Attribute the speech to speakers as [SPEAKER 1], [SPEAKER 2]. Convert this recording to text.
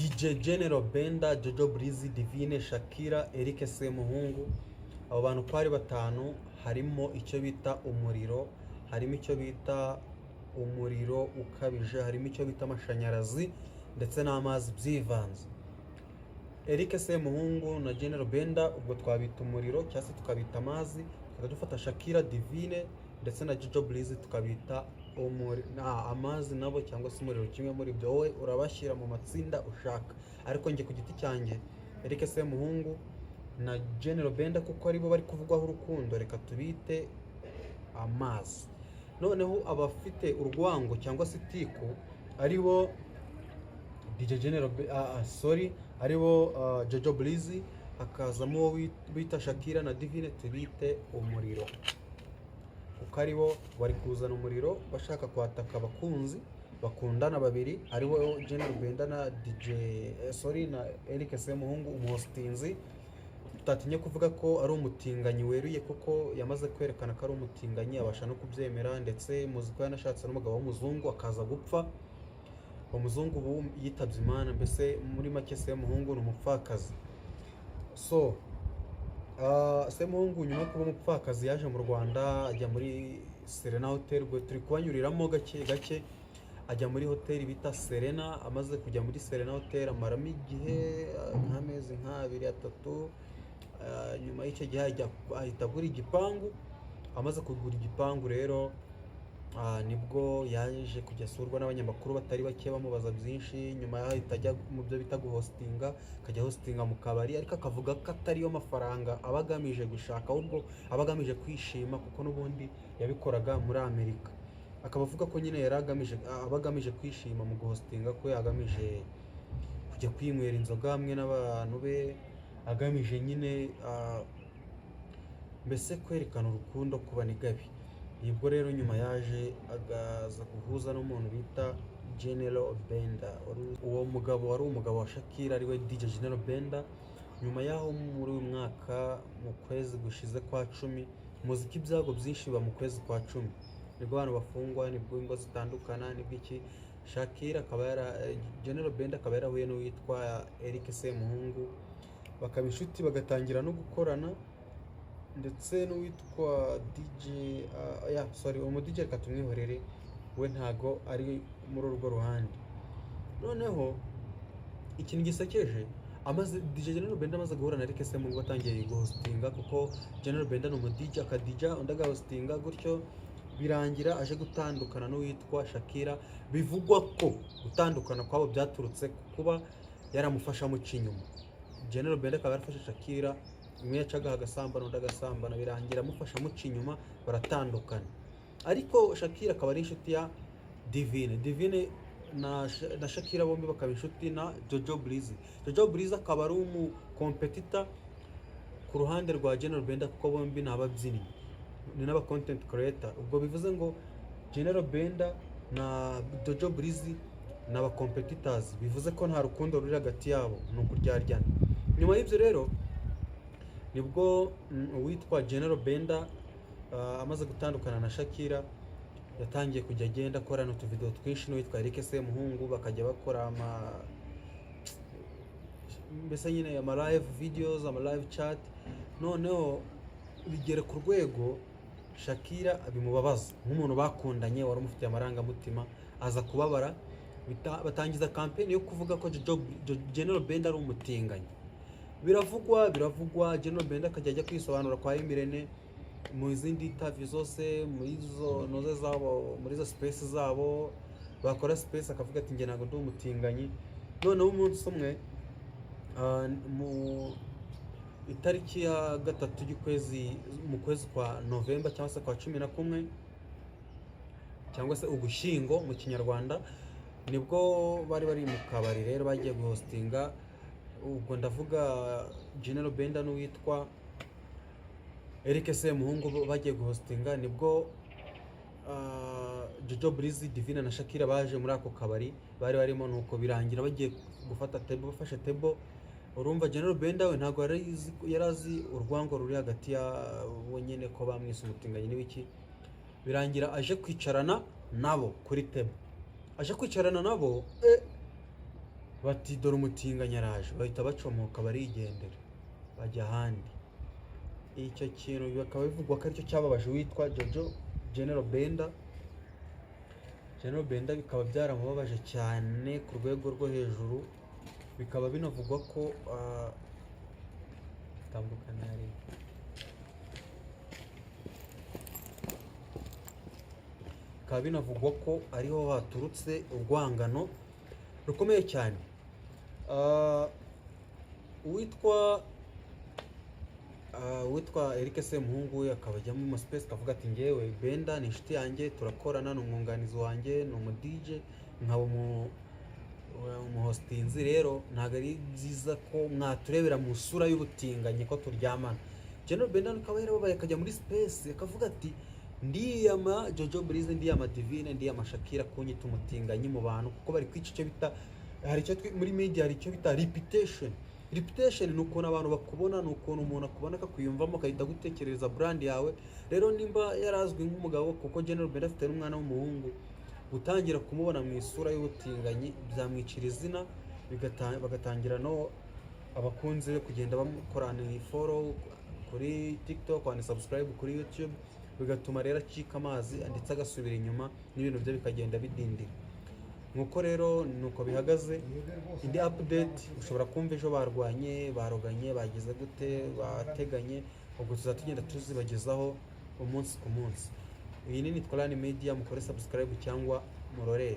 [SPEAKER 1] DJ General Benda, Jojo Breezy, Divine, Shakira, Eric Semuhungu. Abo bantu ko ari batanu, harimo icyo bita umuriro, harimo icyo bita umuriro ukabije, harimo icyo bita amashanyarazi ndetse n'amazi byivanze. Eric Semuhungu na General Benda ubwo twabita umuriro cyangwa se tukabita amazi, tukadufata Shakira, Divine ndetse na Jojo Breezy tukabita amazi nabo cyangwa se umuriro. Kimwe muri ibyo wowe urabashyira mu matsinda ushaka, ariko njye ku giti cyanjye Eric Semuhungu na General Benda kuko aribo bari kuvugwaho urukundo, reka tubite amazi. Noneho abafite urwango cyangwa se tiku aribo DJ General aribo Jojo Breezy, hakazamo bita Shakira na Divine, tubite umuriro kuko aribo bari kuzana umuriro bashaka kwataka abakunzi bakundana babiri, aribo General Benda na na Eric Semuhungu umuhostinzi. Tutatinye kuvuga ko ari umutinganyi weruye kuko yamaze kwerekana ko ari umutinganyi, abasha no kubyemera, ndetse muzi ko yanashatse n'umugabo w'umuzungu akaza gupfa. Umuzungu ubu yitabye Imana, mbese muri make Semuhungu ni umupfakazi. Semuhungu nyuma yo kuba umupfakazi yaje mu Rwanda, ajya muri Serena Hotel, ubwo turi kubanyuriramo gake gake. Ajya muri hoteli bita Serena, amaze kujya muri Serena Hotel amaramo igihe nk'amezi nk'abiri atatu. Nyuma y'icyo gihe ahita agura igipangu. Amaze kugura igipangu rero nibwo yaje kujya asurwa n'abanyamakuru batari bake bamubaza byinshi. Nyuma yahita ajya mu byo bita guhostinga, akajya hostinga mu kabari, ariko akavuga ko atariyo mafaranga aba agamije gushaka, ahubwo aba agamije kwishima kuko n'ubundi yabikoraga muri Amerika. Akaba avuga ko nyine aba agamije kwishima mu guhostinga ko agamije kujya kwinywera inzoga hamwe n'abantu be, agamije nyine mbese kwerekana urukundo ku banigabi. Nibwo rero nyuma yaje agaza guhuza n'umuntu bita General Benda. Uwo mugabo wari umugabo wa Shakira ariwe DJ General Benda. Nyuma yaho muri uyu mwaka mu kwezi gushize kwa 10, muziki ibyago byinshi biba mu kwezi kwa 10, nibwo abantu bafungwa, nibwo ingo zitandukana, nibwo iki Shakira General Benda akaba yarahuye n'uwitwa Eric Semuhungu, bakaba inshuti bagatangira no gukorana, ndetse n'uwitwa DJ reka tumwihorere, we ntago ari muri urwo ruhande. Noneho ikintu gisekeje, DJ General Benda amaze guhura na Eric Semuhungu batangiye guhostinga, kuko General Benda ni umudija akadija undi agahostinga, gutyo birangira aje gutandukana n'uwitwa Shakira. Bivugwa ko gutandukana kwabo byaturutse kuba yaramufasha muca inyuma. General Benda akaba yarafashe Shakira, umwe yacaga agasambana undi agasambana, birangira amufasha muca inyuma, baratandukana. Ariko Shakira akaba ari inshuti ya Divine na Shakira bombi bakaba inshuti na Jojo Breezy. Jojo Breezy akaba ari umukompetita ku ruhande rwa General Benda kuko bombi ni ababyinnyi, ni n'aba content creator. Ubwo bivuze ngo General Benda na Jojo Breezy ni aba competitors, bivuze ko nta rukundo ruri hagati yabo, ni ukuryaryana. Nyuma y'ibyo rero nibwo uwitwa General Benda amaze gutandukana na Shakira, yatangiye kujya agenda akorana utuvideo twinshi n'uwitwa Eric Semuhungu, bakajya bakora mbese nyine ama live videos, ama live chat. Noneho bigera ku rwego Shakira bimubabaza, nk'umuntu bakundanye wari umufitiye amarangamutima, aza kubabara. Batangiza campaign yo kuvuga ko General Benda ari umutinganyi. Biravugwa General Benda akajya ajya kwisobanura kwa Emirene mu zindi interview zose, muri izo noze zabo, muri izo space zabo bakora space, akavuga ati njye ntabwo ndi umutinganyi. Noneho umunsi umwe mu itariki ya 3 mu kwezi kwa November cyangwa se kwa 11 cyangwa se Ugushyingo mu Kinyarwanda, nibwo bari mu kabari rero bagiye guhostinga. Ubwo ndavuga General Benda n'uwitwa Eric Semuhungu bagiye guhostinga, nibwo Jojo Breezy, Divine na Shakira baje muri ako kabari bari barimo, nuko birangira bagiye gufata table, bafashe table. Urumva General Benda we ntabwo yarazi urwango ruri hagati yabo nyine, ko bamwise umutinganyi n'ibiki. Birangira aje kwicarana nabo kuri table, aje kwicarana nabo bati dore umutinganyi araje, bahita bacomoka barigendera bajya ahandi. Icyo kintu bakaba bivugwa ko aricyo cyababaje witwa Jojo General Benda bikaba byaramubabaje cyane ku rwego rwo hejuru. Bikaba binavugwa ko ariho haturutse urwangano rukomeye cyane. Uwitwa Eric Semuhungu we akaba ajya mu space akavuga ati ngewe Benda ni inshuti yanjye, turakorana, ni umwunganizi wanjye, ni umu DJ, nkaba umuhostinzi. Rero ntabwo ari byiza ko mwaturebera mu sura y'ubutinganyi ko turyamana. General Benda akaba yarababaye akajya muri space akavuga ati ndiyama Jojo Breeze, ndiyama Divine, ndiyama Shakira kunyita umutinganyi mu bantu, kuko bari kwica icyo bita, hari icyo muri media hari icyo bita reputation. Ni ukuntu abantu bakubona, ni ukuntu umuntu akubona akakwiyumvamo akahita gutekereza brand yawe. Rero nimba yarazwi nk'umugabo, kuko General Benda afite n'umwana w'umuhungu, gutangira kumubona mu isura y'ubutinganyi byamwicira izina, bagatangira no abakunzi kugenda bamukorana follow kuri TikTok, wana subscribe kuri YouTube, bigatuma rero acika amazi ndetse agasubira inyuma n'ibintu bye bikagenda bidindira. Nuko rero nuko bihagaze. Indi update ushobora kumva ejo barwanye, baroganye, bagize gute, bateganye, ubwo tuzatugenda tuzibagezaho umunsi ku munsi. Iyi ni Nitwa Lan Media, mukore subscribe cyangwa murorere.